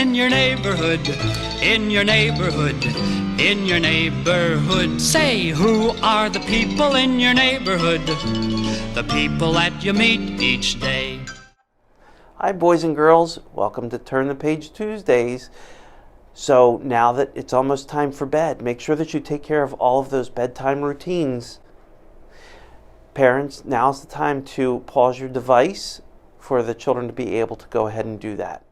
in your neighborhood, in your neighborhood, in your neighborhood. Say, who are the people in your neighborhood? The people that you meet each day. Hi boys and girls, welcome to Turn the Page Tuesdays. So now that it's almost time for bed, make sure that you take care of all of those bedtime routines. Parents, now's the time to pause your device for the children to be able to go ahead and do that.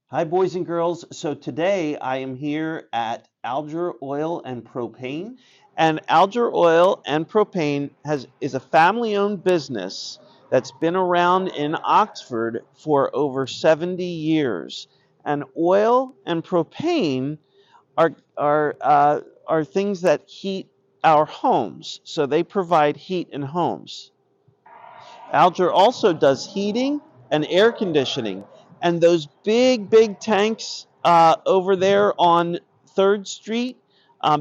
Hi boys and girls, so today I am here at Alger Oil and Propane. And Alger Oil and Propane is a family-owned business that's been around in Oxford for over 70 years. And oil and propane are things that heat our homes. So they provide heat in homes. Alger also does heating and air conditioning. And those big tanks over there on 3rd Street,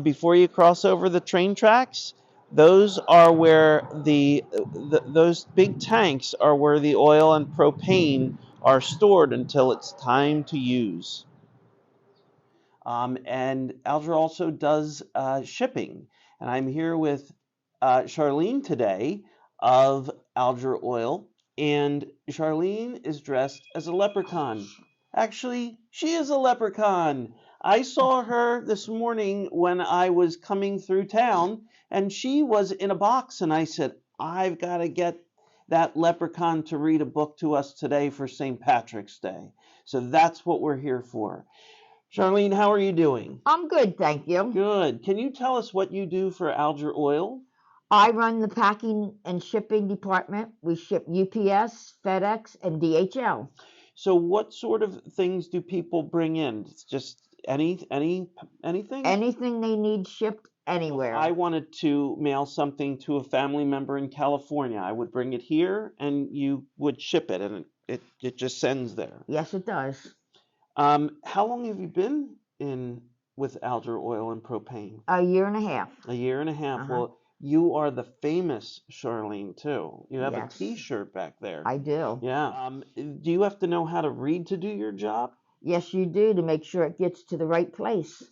before you cross over the train tracks, those are where those big tanks are where the oil and propane are stored until it's time to use. And Alger also does shipping. And I'm here with Charlene today of Alger Oil. And Charlene is dressed as a leprechaun. Actually, she is a leprechaun. I saw her this morning when I was coming through town, and she was in a box, and I said, I've got to get that leprechaun to read a book to us today for St. Patrick's Day. So that's what we're here for. Charlene, how are you doing? I'm good, thank you. Good. Can you tell us what you do for Alger Oil? I run the packing and shipping department. We ship UPS, FedEx, and DHL. So what sort of things do people bring in? It's just anything? Anything they need shipped anywhere. If I wanted to mail something to a family member in California, I would bring it here and you would ship it, and it just sends there. Yes, it does. How long have you been with Alger Oil and Propane? A year and a half. A year and a half. Uh-huh. Well, you are the famous Charlene, too. You have Yes. a T-shirt back there. I do. Yeah. Do you have to know how to read to do your job? Yes, you do, to make sure it gets to the right place.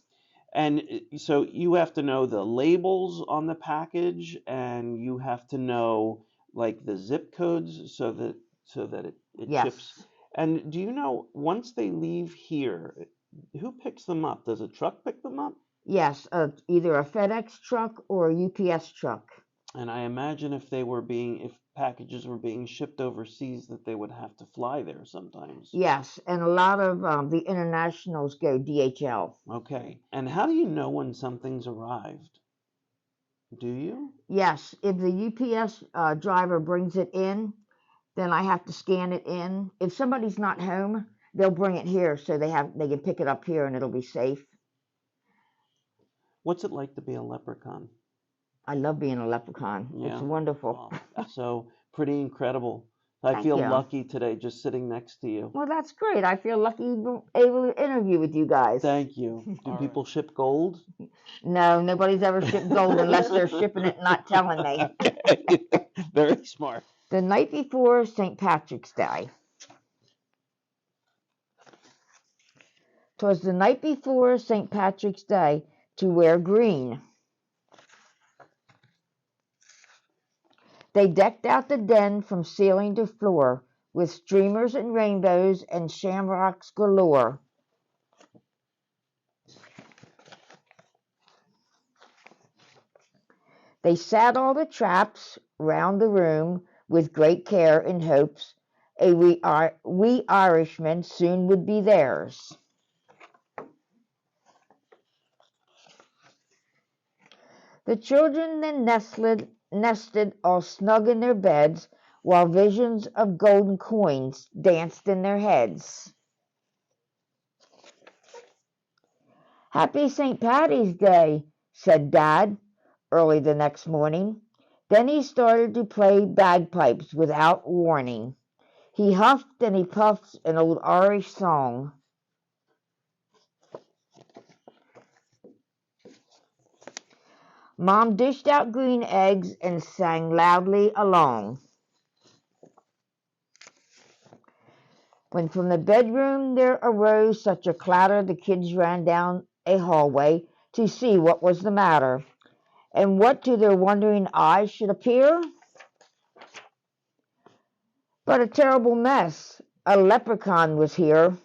And so you have to know the labels on the package, and you have to know like the zip codes so that it Yes. ships. And do you know, once they leave here, who picks them up? Does a truck pick them up? Yes, either a FedEx truck or a UPS truck. And I imagine if packages were being shipped overseas, that they would have to fly there sometimes. Yes, and a lot of the internationals go DHL. Okay. And how do you know when something's arrived? Do you? Yes, if the UPS driver brings it in, then I have to scan it in. If somebody's not home, they'll bring it here so they can pick it up here and it'll be safe. What's it like to be a leprechaun? I love being a leprechaun. Yeah. It's wonderful. Oh, so pretty incredible. I Thank feel you. lucky today just sitting next to you. Well, that's great. I feel lucky able to interview with you guys. Thank you. Do people ship gold? No, nobody's ever shipped gold unless they're shipping it and not telling me. Very smart. The night before St. Patrick's Day. 'Twas the night before St. Patrick's Day to wear green. They decked out the den from ceiling to floor with streamers and rainbows and shamrocks galore. They sat all the traps round the room with great care and hopes a wee Irishman soon would be theirs. The children then nested all snug in their beds, while visions of golden coins danced in their heads. Happy St. Patty's Day, said Dad, early the next morning. Then he started to play bagpipes without warning. He huffed and he puffed an old Irish song. Mom dished out green eggs and sang loudly along. when from the bedroom there arose such a clatter the kids ran down a hallway to see what was the matter. And what to their wondering eyes should appear but a terrible mess. A leprechaun was here.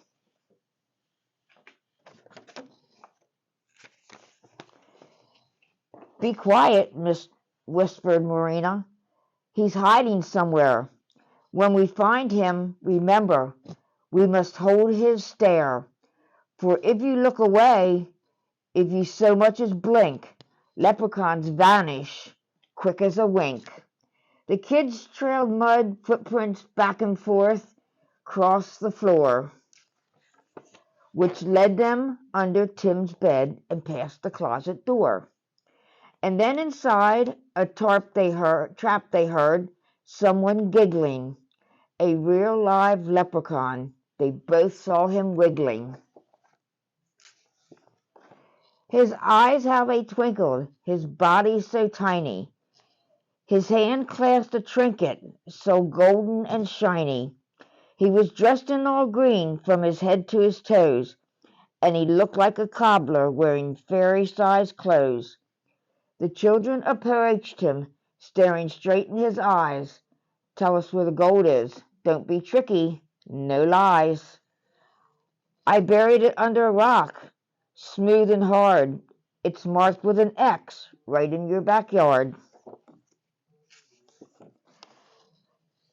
Be quiet, whispered Marina. He's hiding somewhere. When we find him, remember, we must hold his stare. For if you look away, if you so much as blink, leprechauns vanish quick as a wink. The kids trailed mud footprints back and forth across the floor, which led them under Tim's bed and past the closet door. And then inside a trap they heard someone giggling, a real live leprechaun. They both saw him wiggling. His eyes how they twinkled, his body so tiny. His hand clasped a trinket so golden and shiny. He was dressed in all green from his head to his toes, and he looked like a cobbler wearing fairy-sized clothes. The children approached him, staring straight in his eyes. Tell us where the gold is. Don't be tricky. No lies. I buried it under a rock, smooth and hard. It's marked with an X right in your backyard.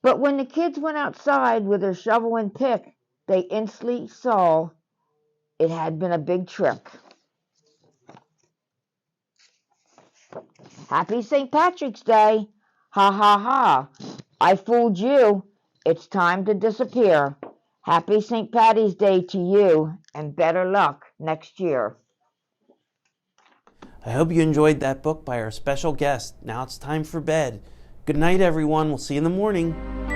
But when the kids went outside with their shovel and pick, they instantly saw it had been a big trick. Happy St. Patrick's Day! Ha ha ha! I fooled you. It's time to disappear. Happy St. Patty's Day to you, and better luck next year. I hope you enjoyed that book by our special guest. Now it's time for bed. Good night, everyone. We'll see you in the morning.